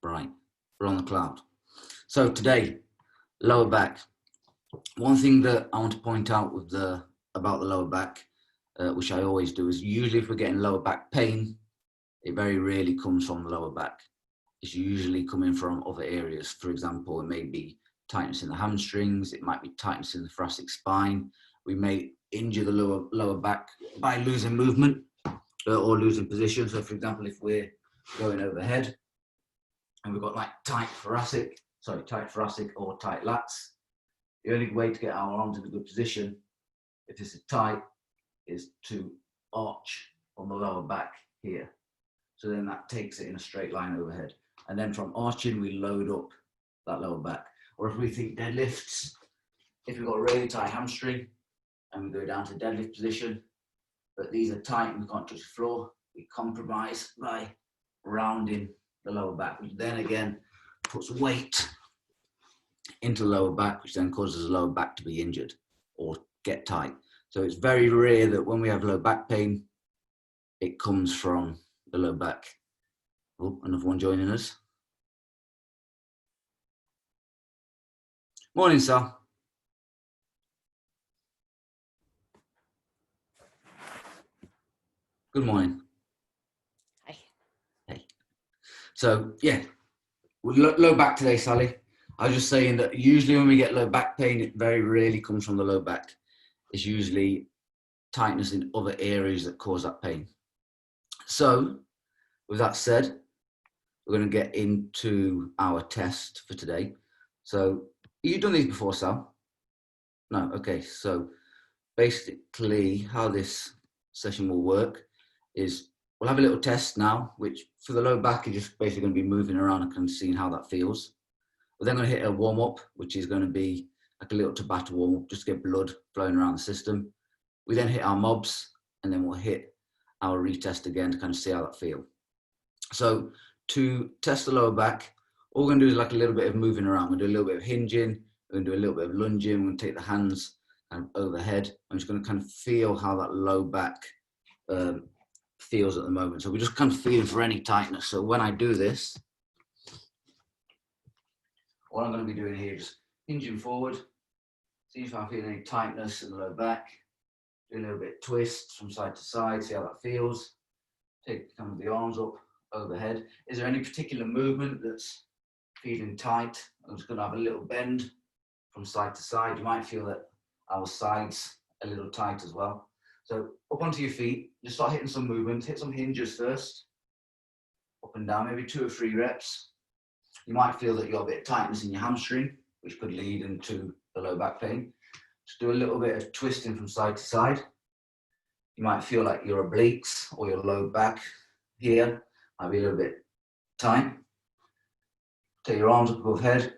Right, we're on the cloud. So today, lower back. One thing that I want to point out with about the lower back, which I always do, is usually if we're getting lower back pain, it very rarely comes from the lower back. It's usually coming from other areas. For example, it may be tightness in the hamstrings, it might be tightness in the thoracic spine. We may injure the lower back by losing movement or losing position. So for example, if we're going overhead and we've got like tight thoracic or tight lats, the only way to get our arms in a good position, if this is tight, is to arch on the lower back here. So then that takes it in a straight line overhead. And then from arching, we load up that lower back. Or if we think deadlifts, if we've got a really tight hamstring and we go down to deadlift position, but these are tight and we can't touch the floor, we compromise by rounding the lower back, which then again puts weight into the lower back, which then causes the lower back to be injured or get tight. So it's very rare that when we have low back pain, it comes from the low back. Oh, another one joining us. Morning, Sal. Good morning. Hi. Hey. So yeah, low back today, Sally. I was just saying that usually when we get low back pain, it very rarely comes from the low back. It's usually tightness in other areas that cause that pain. So with that said, we're going to get into our test for today. So you've done these before, Sal? No? Okay. So basically how this session will work is we'll have a little test now, which for the low back is just basically going to be moving around and kind of seeing how that feels. We're then going to hit a warm up, which is going to be like a little Tabata warm up, just to get blood flowing around the system. We then hit our mobs, and then we'll hit our retest again to kind of see how that feels. So to test the lower back, all we're going to do is like a little bit of moving around. We're going to do a little bit of hinging, we're going to do a little bit of lunging, we're going to take the hands kind of overhead. I'm just going to kind of feel how that low back feels at the moment. So we're just kind of feeling for any tightness. So when I do this, what I'm going to be doing here is hinging forward, see if I feel any tightness in the low back, do a little bit of twists from side to side, see how that feels. Take kind of the arms up overhead. Is there any particular movement that's feeling tight? I'm just going to have a little bend from side to side. You might feel that our sides a little tight as well. So up onto your feet, just start hitting some movements, hit some hinges first, up and down, maybe 2 or 3 reps. You might feel that you've got a bit of tightness in your hamstring, which could lead into the low back pain. Just do a little bit of twisting from side to side. You might feel like your obliques or your low back here might be a little bit tight. Take your arms up above head,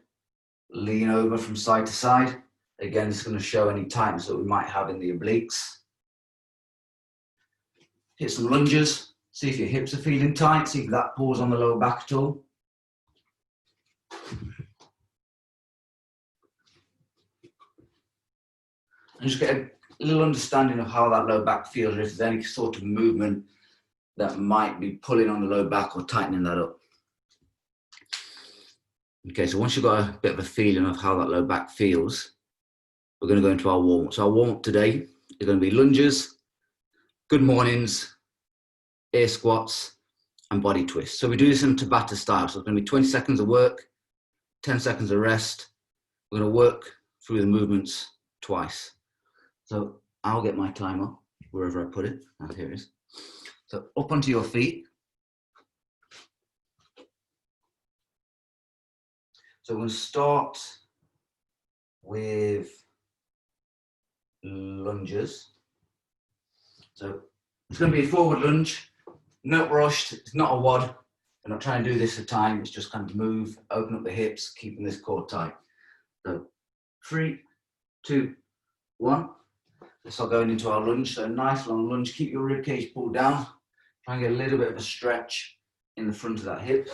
lean over from side to side. Again, it's going to show any tightness that we might have in the obliques. Hit some lunges, see if your hips are feeling tight, see if that pulls on the lower back at all. And just get a little understanding of how that low back feels, or if there's any sort of movement that might be pulling on the low back or tightening that up. Okay, so once you've got a bit of a feeling of how that low back feels, we're going to go into our warm-up. So our warm-up today is going to be lunges, good mornings, air squats, and body twists. So we do this in Tabata style. So it's going to be 20 seconds of work, 10 seconds of rest. We're going to work through the movements twice. So I'll get my timer wherever I put it. And here it is. So up onto your feet. So we're going to start with lunges. So it's going to be a forward lunge, not rushed, it's not a WOD. We're not trying to do this for time, it's just kind of move, open up the hips, keeping this core tight. So 3, 2, 1. Let's start going into our lunge. So nice long lunge, keep your rib cage pulled down. Try and get a little bit of a stretch in the front of that hip.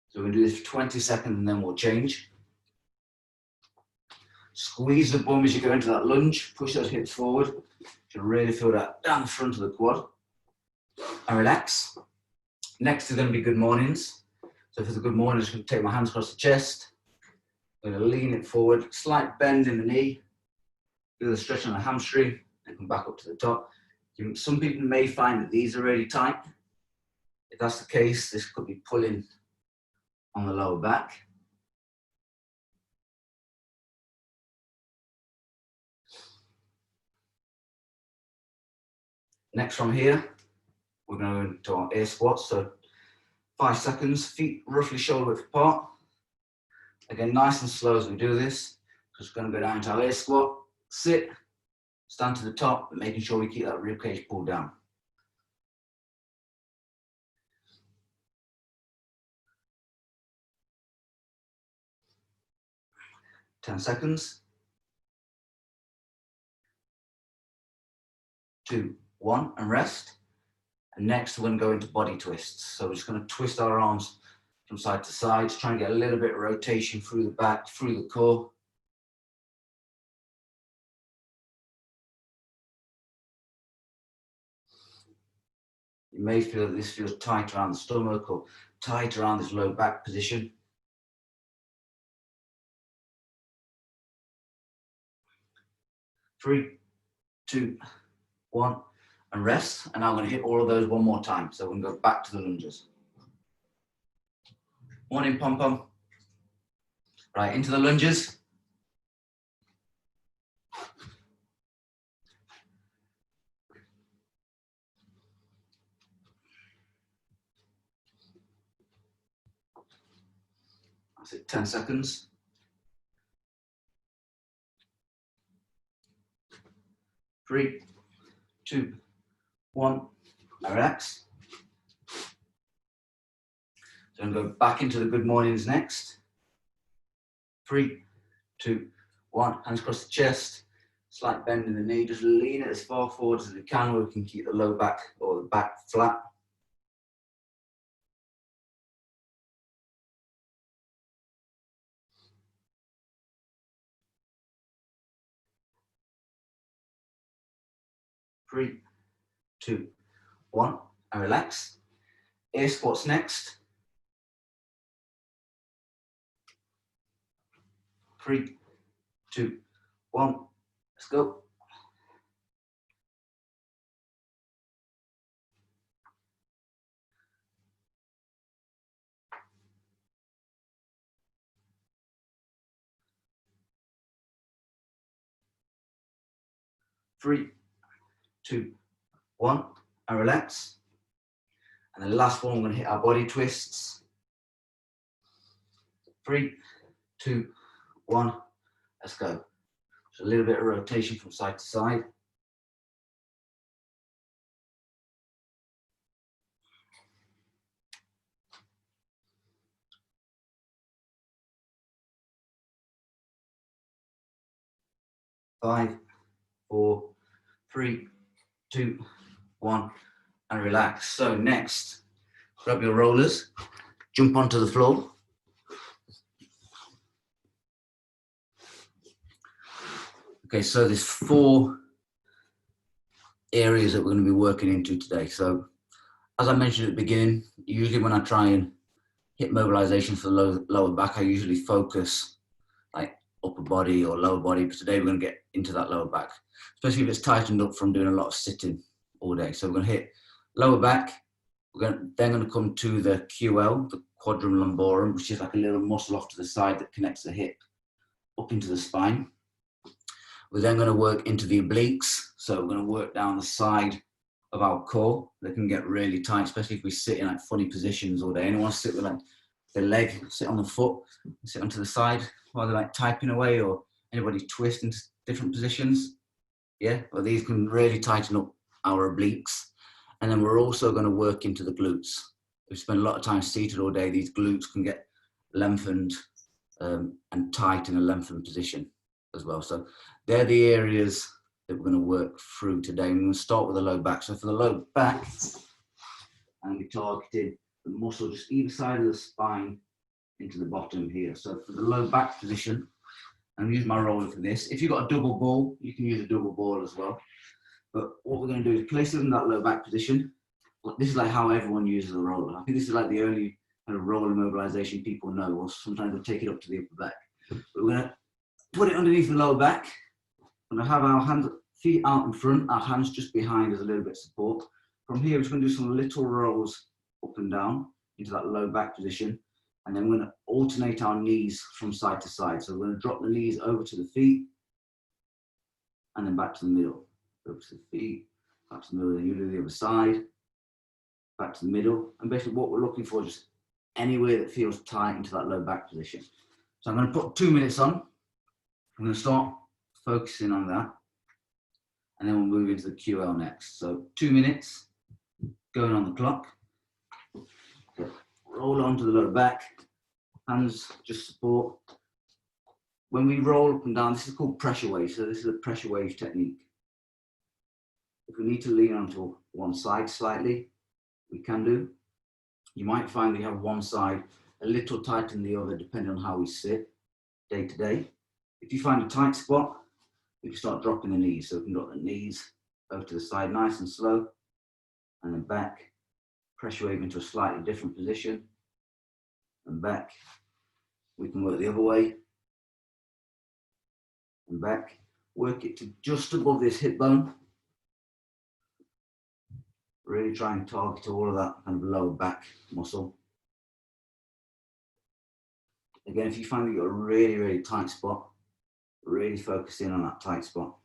So we're going to do this for 20 seconds and then we'll change. Squeeze the bum as you go into that lunge, push those hips forward. You should really feel that down the front of the quad. And relax. Next is going to be good mornings. So for the good morning, I'm just going to take my hands across the chest. I'm going to lean it forward, slight bend in the knee, do the stretch on the hamstring, and come back up to the top. Some people may find that these are really tight. If that's the case, this could be pulling on the lower back. Next from here, we're going to our air squats. So 5 seconds, feet roughly shoulder width apart. Again, nice and slow as we do this. Just going to go down into our air squat, sit, stand to the top, but making sure we keep that rib cage pulled down. Ten seconds. 2, 1, and rest. And next, we're going to go into body twists. So we're just going to twist our arms from side to side, try and get a little bit of rotation through the back, through the core. You may feel that this feels tight around the stomach or tight around this low back position. 3, 2, 1, and rest. And now I'm going to hit all of those one more time. So we're going to go back to the lunges. 1 in pom-pom. Right, into the lunges. That's it, 10 seconds. 3, 2, 1, now relax. So I'm going to go back into the good mornings next. 3, 2, 1, hands across the chest, slight bend in the knee, just lean it as far forward as we can where we can keep the low back or the back flat. Three, 2, 1, and relax. Air squats next. 3, 2, 1, let's go. Three, 2, 1, and relax. And the last one, we're going to hit our body twists. 3, 2, 1, let's go. So a little bit of rotation from side to side. Five, 4, 3, 2, 1, and relax. So next, grab your rollers, jump onto the floor. Okay, so there's 4 areas that we're going to be working into today. So as I mentioned at the beginning, usually when I try and hit mobilization for the lower back, I usually focus like upper body or lower body, but today we're going to get into that lower back, especially if it's tightened up from doing a lot of sitting all day. So we're going to hit lower back. We're then going to come to the QL, the quadrum lumborum, which is like a little muscle off to the side that connects the hip up into the spine. We're then going to work into the obliques. So we're going to work down the side of our core. They can get really tight, especially if we sit in like funny positions all day. Anyone sit with like the leg, sit on the foot, sit onto the side while they're like typing away, or anybody twist into different positions? Yeah, well, these can really tighten up our obliques. And then we're also going to work into the glutes. If we spend a lot of time seated all day, these glutes can get lengthened and tight in a lengthened position as well. So they're the areas that we're going to work through today. We're going to start with the low back. So for the low back, I'm going to be targeting the muscle just either side of the spine into the bottom here. So for the low back position, I'm using my roller for this. If you've got a double ball, you can use a double ball as well. But what we're going to do is place it in that low back position. this is like how everyone uses a roller. I think this is like the only kind of roller mobilization people know, or sometimes they'll take it up to the upper back. But we're gonna put it underneath the lower back. We're gonna have our hands, feet out in front, our hands just behind as a little bit of support. From here, we're just gonna do some little rolls up and down into that low back position. And then we're gonna alternate our knees from side to side. So we're gonna drop the knees over to the feet and then back to the middle. Over to the feet, back to the middle, then you do the other side, back to the middle. And basically what we're looking for is just anywhere that feels tight into that low back position. So I'm gonna put 2 minutes on. I'm gonna start focusing on that. And then we'll move into the QL next. So 2 minutes, going on the clock. Roll onto the lower back, hands just support. When we roll up and down, this is called pressure wave. So this is a pressure wave technique. If we need to lean onto one side slightly, we can do. You might find we have one side a little tighter than the other, depending on how we sit day to day. If you find a tight spot, we can start dropping the knees. So we can drop the knees over to the side, nice and slow, and then back. Pressure wave into a slightly different position, and back. We can work the other way, and back. Work it to just above this hip bone. Really try and target all of that kind of lower back muscle. Again, if you find that you've got a really, really tight spot, really focus in on that tight spot.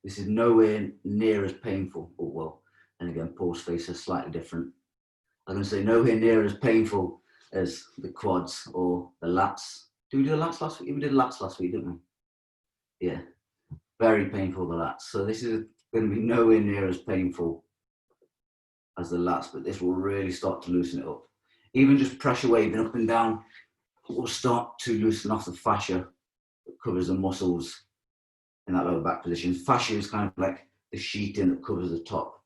This is nowhere near as painful, or well, and again, Paul's face is slightly different. I'm going to say nowhere near as painful as the quads or the lats. Did we do the lats last week? We did the lats last week, didn't we? Yeah, very painful, the lats. So this is going to be nowhere near as painful as the lats, but this will really start to loosen it up. Even just pressure waving up and down will start to loosen off the fascia that covers the muscles in that lower back position. Fascia is kind of like the sheeting that covers the top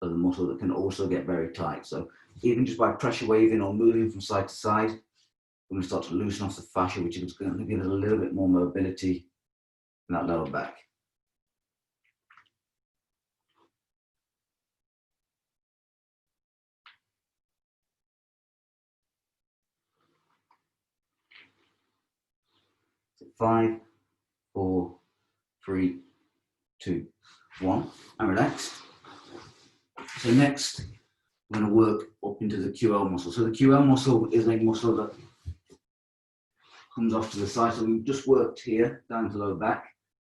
of the muscle that can also get very tight. So even just by pressure waving or moving from side to side, we're going to start to loosen off the fascia, which is going to give us a little bit more mobility in that lower back. So 5, 4, 3, 2, 1, and relax. So next, we're going to work up into the QL muscle. So the QL muscle is a muscle that comes off to the side. So we've just worked here, down to the lower back.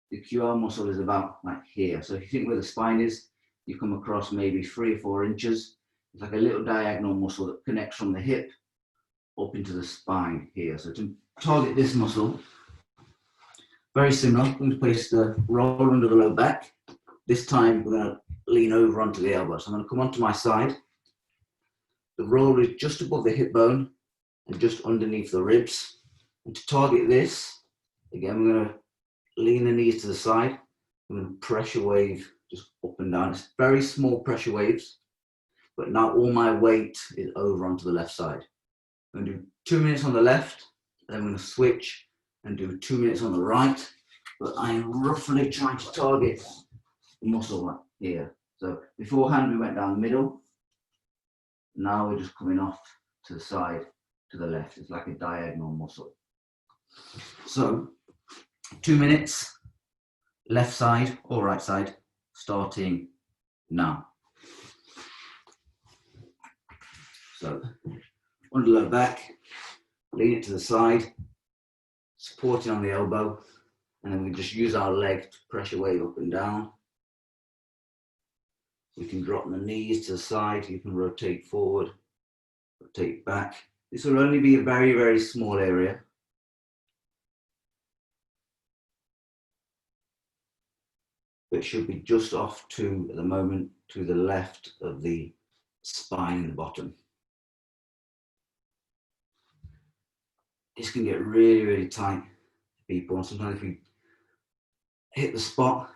The QL muscle is about like here. So if you think where the spine is, you come across maybe 3 or 4 inches. It's like a little diagonal muscle that connects from the hip up into the spine here. So to target this muscle, very similar. I'm going to place the roll under the lower back. This time we're going to lean over onto the elbow. So I'm going to come onto my side. The roll is just above the hip bone and just underneath the ribs. And to target this, again, we're going to lean the knees to the side. I'm going to pressure wave just up and down. It's very small pressure waves, but now all my weight is over onto the left side. I'm going to do 2 minutes on the left, and then I'm going to switch and do 2 minutes on the right. But I am roughly trying to target the muscle right here. So beforehand we went down the middle. Now we're just coming off to the side, to the left. It's like a diagonal muscle. So 2 minutes, left side or right side, starting now. So under the lower back, lean it to the side, supporting on the elbow, and then we just use our leg to pressure wave up and down. We can drop the knees to the side, you can rotate forward, rotate back. This will only be a very, very small area. It should be just off to, at the moment, to the left of the spine in the bottom. This can get really, really tight for people. And sometimes if we hit the spot,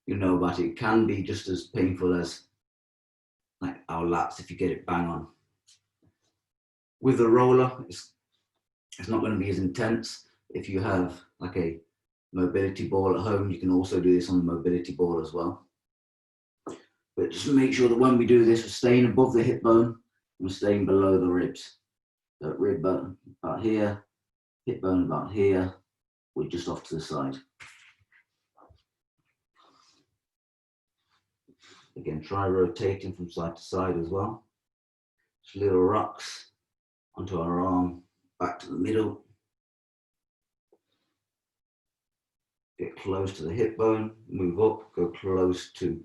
you know about it. It can be just as painful as like our lats if you get it bang on. With the roller, it's not going to be as intense. If you have like a mobility ball at home, you can also do this on the mobility ball as well. But just make sure that when we do this, we're staying above the hip bone and we're staying below the ribs. So rib bone about here, hip bone about here, we're just off to the side. Again, try rotating from side to side as well. Just little rocks onto our arm, back to the middle. Get close to the hip bone, move up, go close to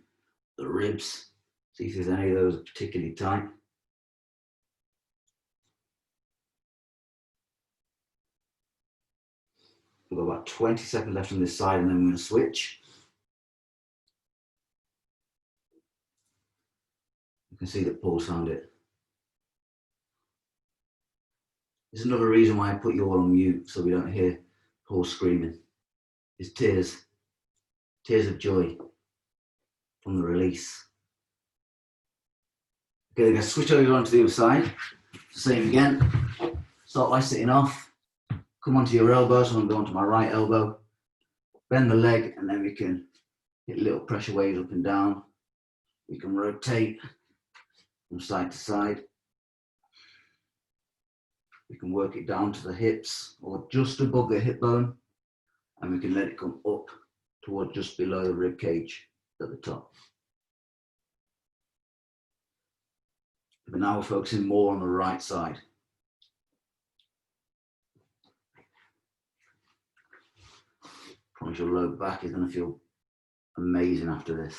the ribs. See if there's any of those particularly tight. We've got about 20 seconds left on this side and then we're going to switch. You can see that Paul's found it. There's another reason why I put you all on mute so we don't hear Paul screaming. His tears of joy from the release. Okay, we're going to switch over onto the other side. Same again. Start by sitting off. Come onto your elbow, so I'm going to go onto my right elbow. Bend the leg, and then we can hit little pressure waves up and down. We can rotate from side to side. We can work it down to the hips or just above the hip bone, and we can let it come up toward just below the rib cage at the top. But now we're focusing more on the right side. Promise your low back is going to feel amazing after this.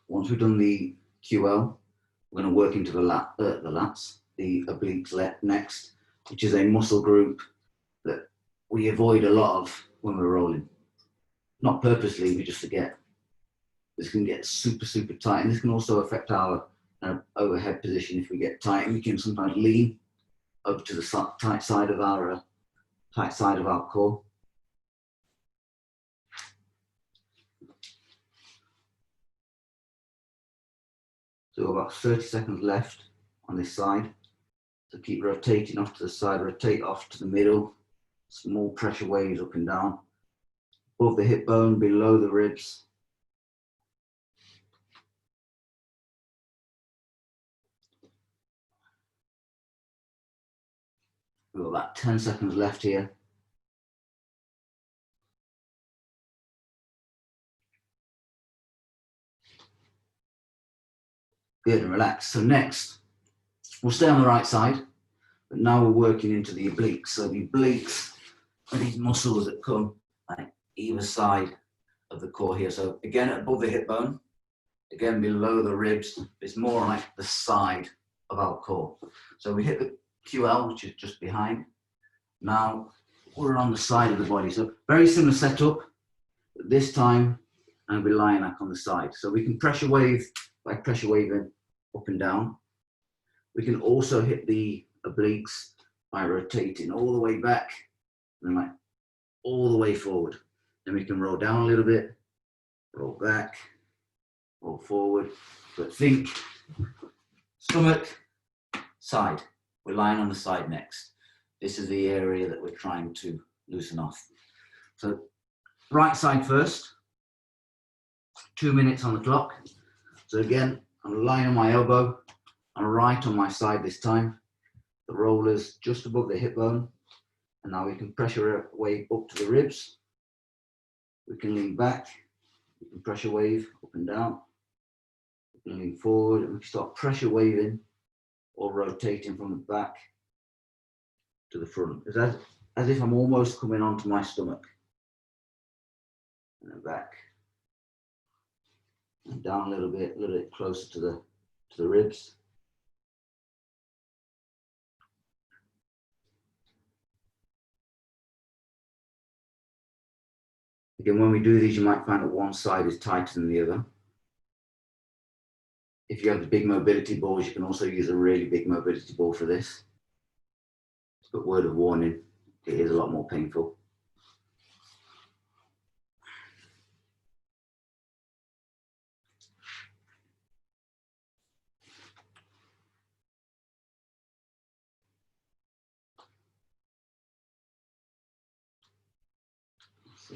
Once we've done the QL, we're going to work into the lats, the obliques next, which is a muscle group that we avoid a lot of when we're rolling. Not purposely, we just forget. This can get super, super tight, and this can also affect our overhead position if we get tight, and we can sometimes lean over to the tight side of our core. So about 30 seconds left on this side. So keep rotating off to the side, rotate off to the middle. Small pressure waves up and down. Above the hip bone, below the ribs. We've got about 10 seconds left here. Good, and relax. So next, we'll stay on the right side, but now we're working into the obliques. So the obliques are these muscles that come like either side of the core here. So again, above the hip bone, again below the ribs, it's more like the side of our core. So we hit the QL, which is just behind. Now we're on the side of the body. So very similar setup, but this time I'm be lying back on the side. So we can pressure wave by pressure waving up and down. We can also hit the obliques by rotating all the way back and then like all the way forward. Then we can roll down a little bit, roll back, roll forward. But think stomach, side. We're lying on the side next. This is the area that we're trying to loosen off. So right side first, 2 minutes on the clock. So again, I'm lying on my elbow. I'm right on my side this time. The roller's just above the hip bone. And now we can pressure wave up to the ribs. We can lean back. We can pressure wave up and down. We can lean forward and we can start pressure waving or rotating from the back to the front. It's as if I'm almost coming onto my stomach. And then back. And down a little bit closer to the ribs. Again, when we do these, you might find that one side is tighter than the other. If you have the big mobility balls, you can also use a really big mobility ball for this. But word of warning, it is a lot more painful.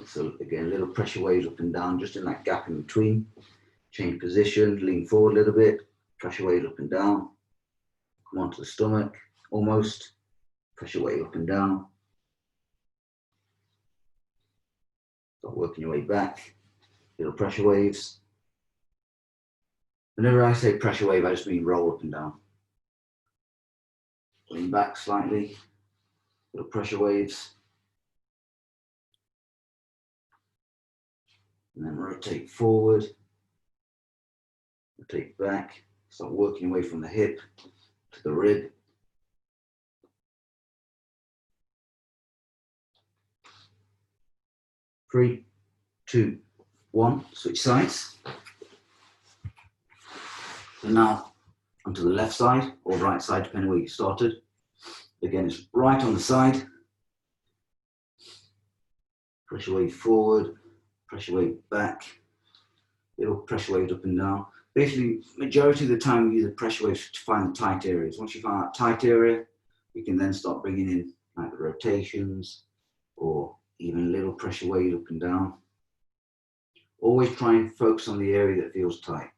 So again, little pressure waves up and down, just in that gap in between. Change position, lean forward a little bit, pressure waves up and down. Come onto the stomach, almost. Pressure wave up and down. Start working your way back. Little pressure waves. Whenever I say pressure wave, I just mean roll up and down. Lean back slightly. Little pressure waves. And then rotate forward. Rotate back. Start working your way from the hip to the rib. Three, two, one. Switch sides. So now onto the left side or right side, depending where you started. Again, it's right on the side. Pressure wave forward, pressure wave back, little pressure wave up and down. Basically, majority of the time we use the pressure waves to find the tight areas. Once you find that tight area, we can then start bringing in like the rotations or even little pressure waves up and down. Always try and focus on the area that feels tight.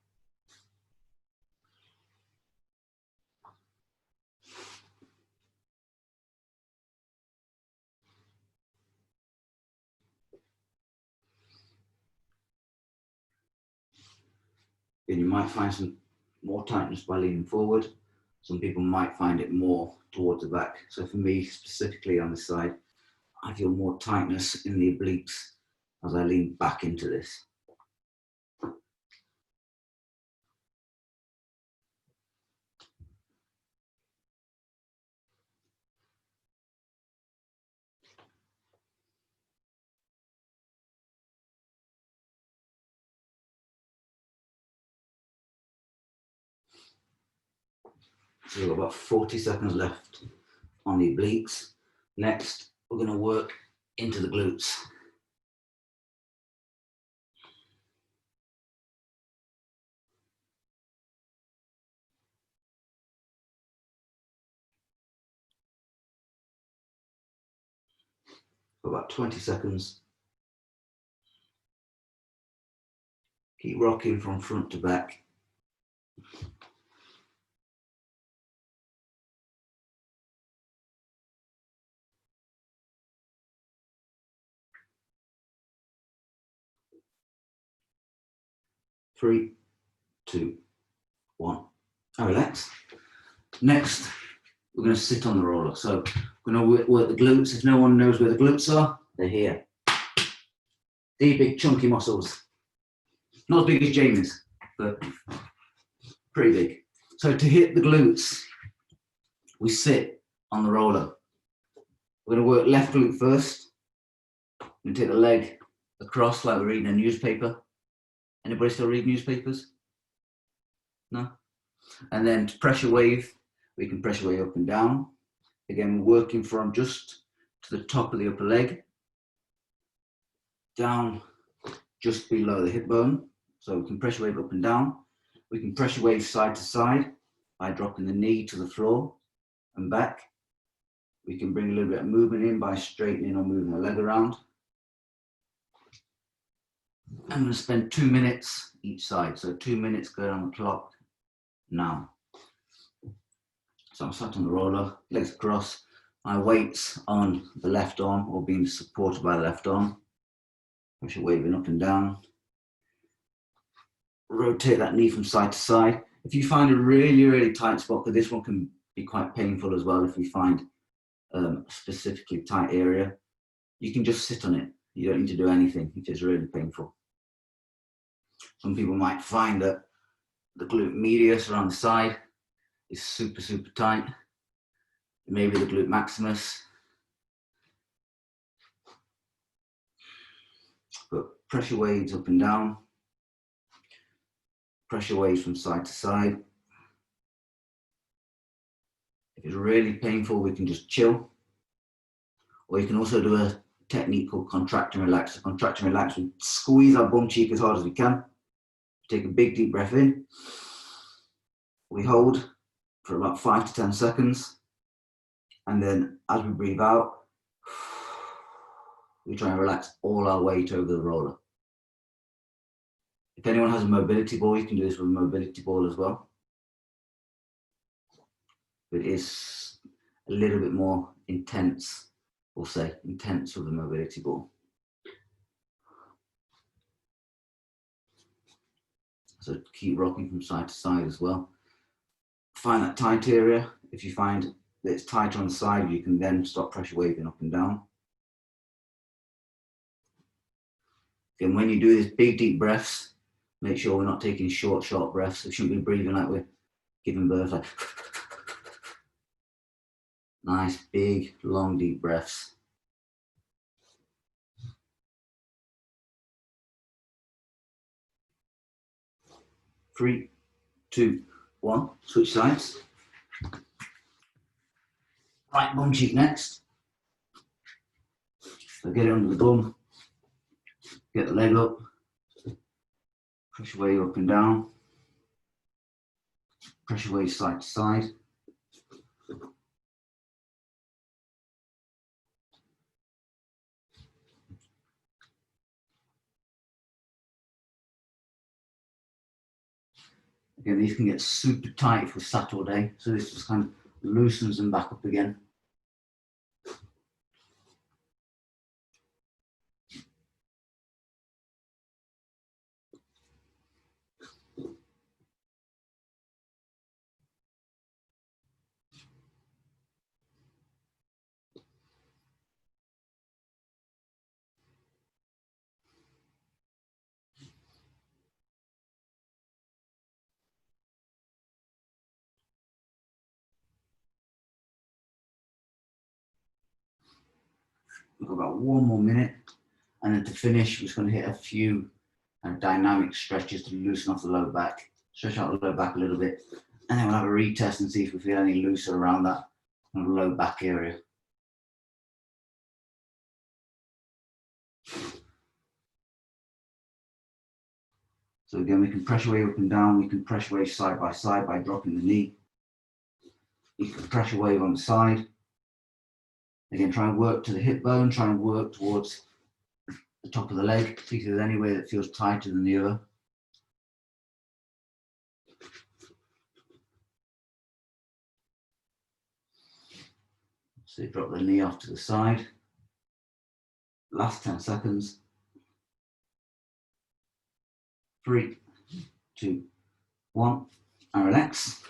And you might find some more tightness by leaning forward. Some people might find it more towards the back. So for me, specifically on this side, I feel more tightness in the obliques as I lean back into this. So we've got about 40 seconds left on the obliques. Next, we're going to work into the glutes. For about 20 seconds. Keep rocking from front to back. Three, two, one. Now relax. Next, we're going to sit on the roller. So we're going to work the glutes. If no one knows where the glutes are, they're here. These big chunky muscles. Not as big as Jamie's, but pretty big. So to hit the glutes, we sit on the roller. We're going to work left glute first. We're going to take the leg across like we're reading a newspaper. Anybody still read newspapers? No? And then to pressure wave, we can pressure wave up and down. Again, working from just to the top of the upper leg, down just below the hip bone. So we can pressure wave up and down. We can pressure wave side to side by dropping the knee to the floor and back. We can bring a little bit of movement in by straightening or moving the leg around. I'm going to spend 2 minutes each side. So 2 minutes going on the clock now. So I'm sat on the roller, legs across, my weight's on the left arm or being supported by the left arm. Pressure waving up and down. Rotate that knee from side to side. If you find a really, really tight spot, because this one can be quite painful as well if we find a specifically tight area, you can just sit on it. You don't need to do anything if it's really painful. Some people might find that the glute medius around the side is super, super tight. Maybe the glute maximus. But pressure waves up and down. Pressure waves from side to side. If it's really painful, we can just chill. Or you can also do a technique called contract and relax. So contract and relax, we squeeze our bum cheek as hard as we can. Take a big deep breath in. We hold for about 5 to 10 seconds. And then as we breathe out, We try and relax all our weight over the roller. If anyone has a mobility ball, you can do this with a mobility ball as well. But it is a little bit more intense, we'll say, intense with a mobility ball. So keep rocking from side to side as well. Find that tight area. If you find that it's tighter on the side, you can then start pressure waving up and down. And when you do this big, deep breaths, make sure we're not taking short, sharp breaths. We shouldn't be breathing like we're giving birth, like nice, big, long, deep breaths. 3, 2, 1, switch sides. Right bum cheek next. So get it under the bum, get the leg up, pressure wave up and down, pressure wave side to side. Again, these can get super tight if we're sat all day, so this just kind of loosens them back up again. We've got about 1 more minute, and then to finish, we're just going to hit a few dynamic stretches to loosen off the low back, stretch out the low back a little bit, and then we'll have a retest and see if we feel any looser around that kind of low back area. So again, we can pressure wave up and down, we can pressure wave side by dropping the knee. You can pressure wave on the side. Again, try and work to the hip bone, try and work towards the top of the leg, see if there's any way that feels tighter than the other. So drop the knee off to the side. Last 10 seconds. 3, 2, 1, and relax.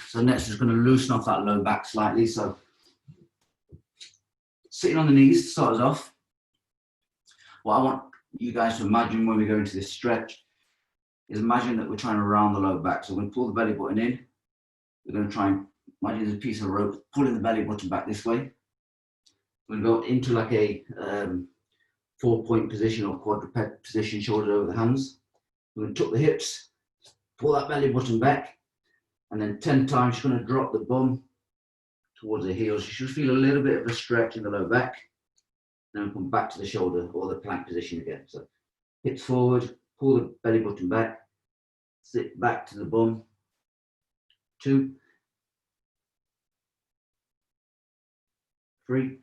So next, we're just going to loosen off that low back slightly. So sitting on the knees to start us off. What I want you guys to imagine when we go into this stretch is imagine that we're trying to round the low back. So we're going to pull the belly button in. We're going to try and imagine there's a piece of rope pulling the belly button back this way. We're going to go into like a 4-point position or quadruped position, shoulder over the hands. We're going to tuck the hips, pull that belly button back, and then 10 times you're going to drop the bum towards the heels. You should feel a little bit of a stretch in the low back. Then come back to the shoulder or the plank position again. So hips forward, pull the belly button back, sit back to the bum. 2, 3,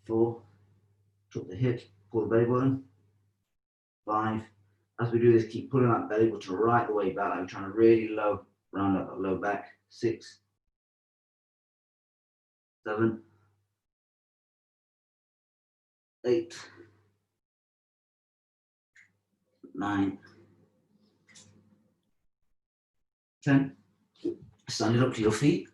4, drop the hips, pull the belly button. 5. As we do this, keep pulling that belly button right the way back. I'm trying to really round up that low back. 6, 7, 8, 9, 10. Stand it up to your feet.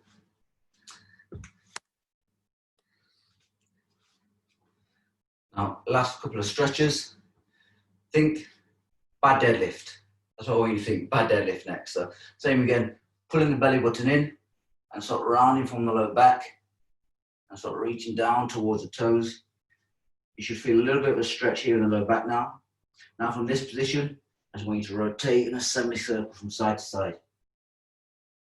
Now, last couple of stretches. Think bad deadlift. That's what I want you to think, bad deadlift next. So same again, pulling the belly button in and start rounding from the low back and start reaching down towards the toes. You should feel a little bit of a stretch here in the low back now. Now from this position, I just want you to rotate in a semicircle from side to side.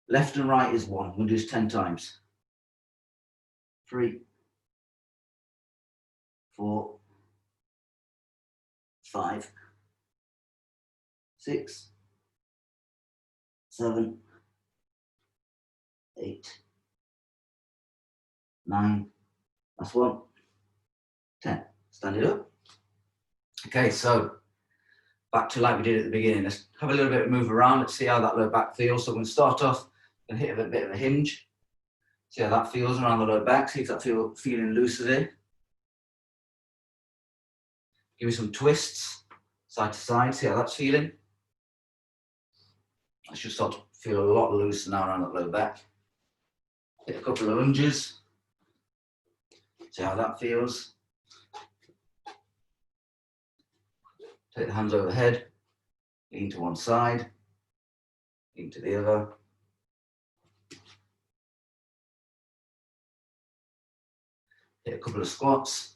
Left and right is 1. We'll do this 10 times. 3, 4, 5, 6, 7, 8, 9, last one, 10. Stand it up. Okay, so back to like we did at the beginning. Let's have a little bit of move around. Let's see how that low back feels. So we're going to start off and hit a bit of a hinge. See how that feels around the low back. See if that feeling looser there. Give me some twists, side to side. See how that's feeling. I should start to feel a lot looser now around that low back. Hit a couple of lunges. See how that feels. Take the hands overhead. Lean to one side. Lean to the other. Hit a couple of squats.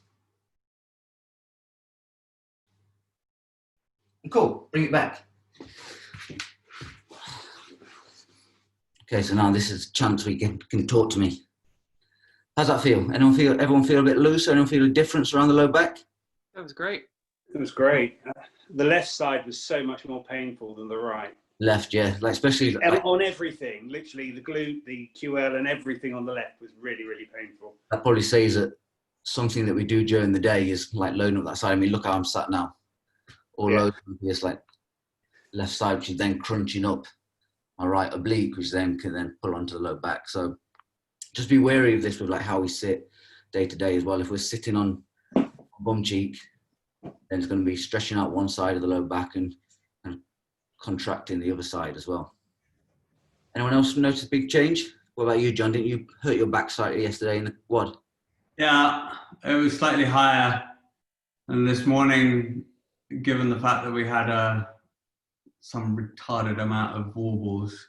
And cool, bring it back. Okay, so now this is a chance where you can talk to me. How's that feel? Everyone feel a bit loose? Anyone feel a difference around the low back? That was great. It was great. The left side was so much more painful than the right. Left, yeah, like especially like, on everything, literally the glute, the QL, and everything on the left was really, really painful. that probably says that something that we do during the day is like loading up that side. I mean, look how I'm sat now. All loaded up here, it's like left side, which is then crunching up my right oblique, which then can then pull onto the low back. So just be wary of this with like how we sit day to day as well. If we're sitting on bum cheek, then it's going to be stretching out one side of the low back and contracting the other side as well. Anyone else notice a big change? What about you, John? Didn't you hurt your back slightly yesterday in the quad? Yeah, it was slightly higher. And this morning, given the fact that we had some retarded amount of wobbles,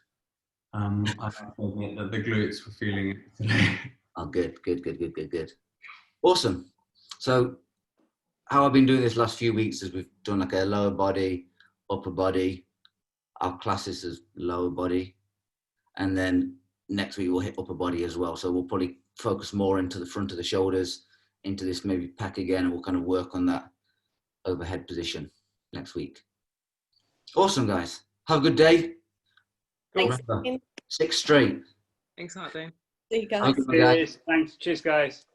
I have to admit that the glutes were feeling it today. Oh, good. Awesome. So how I've been doing this last few weeks is we've done like a lower body, upper body. Our classes is lower body. And then next week we'll hit upper body as well. So we'll probably focus more into the front of the shoulders, into this maybe pack again, and we'll kind of work on that overhead position next week. Awesome, guys. Have a good day. Thanks. Remember, 6 straight. Thanks a lot, Dane. See you guys. Have a good one, guys. Cheers. Thanks. Cheers, guys.